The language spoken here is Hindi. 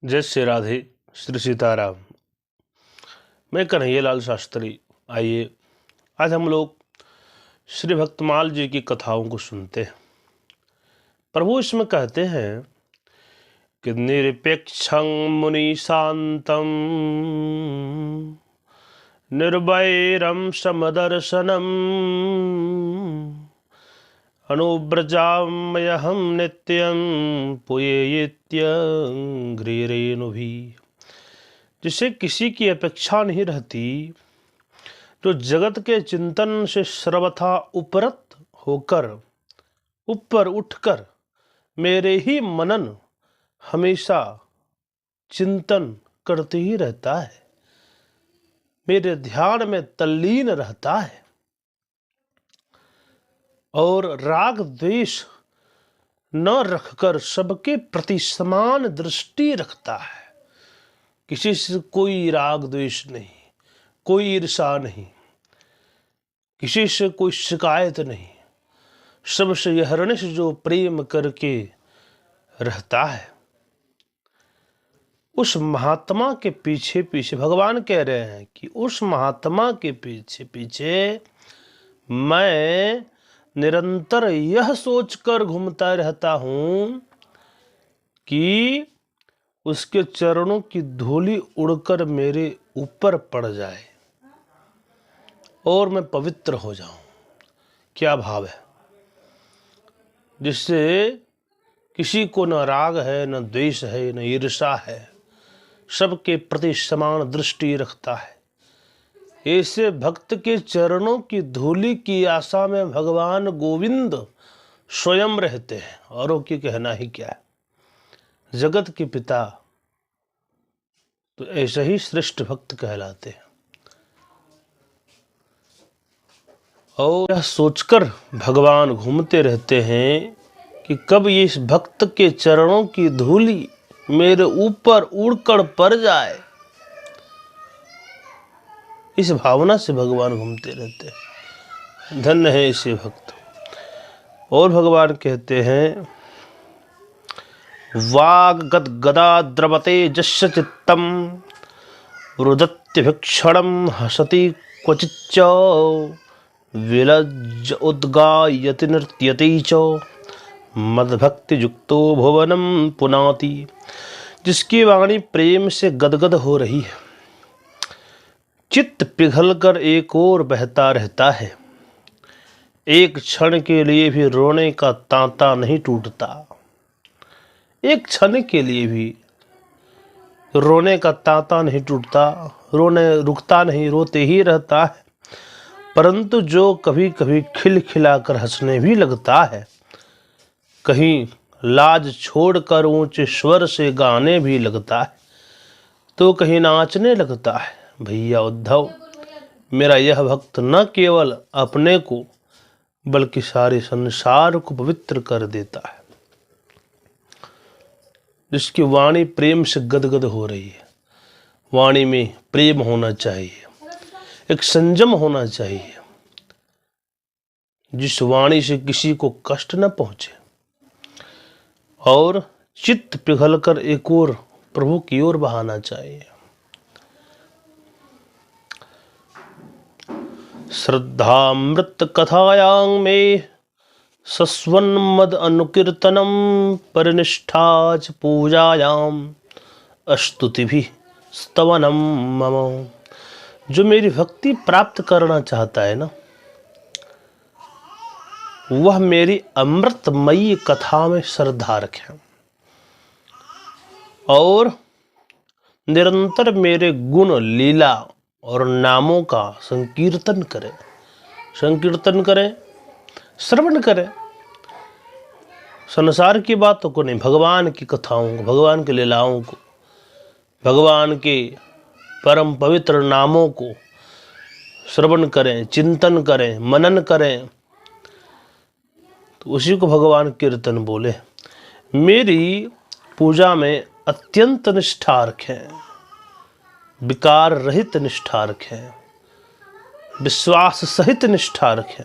जय श्री राधे, श्री सीताराम। मैं कन्हैयालाल शास्त्री। आइए आज हम लोग श्री भक्तमाल जी की कथाओं को सुनते हैं। प्रभु इसमें कहते हैं कि निरपेक्षं मुनि शांतम निर्वैरं समदर्शनम अनुव्रजाम्यहं नित्यं पुयेत्यंघ्रिरेणुभि। जिसे किसी की अपेक्षा नहीं रहती, जो जगत के चिंतन से सर्वथा उपरत होकर ऊपर उठकर मेरे ही मनन हमेशा चिंतन करते ही रहता है, मेरे ध्यान में तल्लीन रहता है और राग द्वेष न रखकर सबके प्रति समान दृष्टि रखता है। किसी से कोई राग द्वेष नहीं, कोई ईर्षा नहीं, किसी से कोई शिकायत नहीं, सबसे यह हर्निश जो प्रेम करके रहता है, उस महात्मा के पीछे पीछे भगवान कह रहे हैं कि उस महात्मा के पीछे पीछे मैं निरंतर यह सोचकर घूमता रहता हूं कि उसके चरणों की धूली उड़कर मेरे ऊपर पड़ जाए और मैं पवित्र हो जाऊं। क्या भाव है, जिससे किसी को न राग है, न द्वेष है, न ईर्षा है, सबके प्रति समान दृष्टि रखता है। ऐसे भक्त के चरणों की धूली की आशा में भगवान गोविंद स्वयं रहते हैं। औरों की कहना ही क्या है। जगत के पिता तो ऐसे ही श्रेष्ठ भक्त कहलाते हैं। और यह सोचकर भगवान घूमते रहते हैं कि कब ये इस भक्त के चरणों की धूली मेरे ऊपर उड़कर पड़ जाए। इस भावना से भगवान घूमते रहते हैं। धन्य है ऐसे भक्त। और भगवान कहते हैं वाग्गद गदा द्रवते जस्य चित्तम रुदत्य भिक्षणम हसति क्वचिच्च विलज्ज उद्गायति नृत्यति च मद्भक्ति युक्तो भुवनम पुनाति। जिसकी वाणी प्रेम से गदगद हो रही है, चित्त पिघलकर एक ओर बहता रहता है, एक क्षण के लिए भी रोने का तांता नहीं टूटता, एक क्षण के लिए भी रोने का तांता नहीं टूटता, रोने रुकता नहीं, रोते ही रहता है। परंतु जो कभी कभी खिलखिलाकर हंसने भी लगता है, कहीं लाज छोड़कर ऊंचे स्वर से गाने भी लगता है, तो कहीं नाचने लगता है। भैया उद्धव, मेरा यह भक्त न केवल अपने को बल्कि सारे संसार को पवित्र कर देता है। जिसकी वाणी प्रेम से गदगद हो रही है, वाणी में प्रेम होना चाहिए, एक संयम होना चाहिए, जिस वाणी से किसी को कष्ट न पहुंचे और चित्त पिघलकर एक और प्रभु की ओर बहाना चाहिए। श्रद्धामृत कथायां में सस्वन्मद अनुकीर्तनम परिनिष्ठा च पूजायाम स्तुति भी स्तवनम मम। जो मेरी भक्ति प्राप्त करना चाहता है ना, वह मेरी अमृतमयी कथा में श्रद्धा रखे और निरंतर मेरे गुण लीला और नामों का संकीर्तन करे, श्रवण करे। संसार की बातों को नहीं, भगवान की कथाओं को, भगवान की लीलाओं को, भगवान के परम पवित्र नामों को श्रवण करें, चिंतन करें, मनन करें, तो उसी को भगवान कीर्तन बोले। मेरी पूजा में अत्यंत निष्ठा रखें, विकार रहित निष्ठा रखें, विश्वास सहित निष्ठा रखें।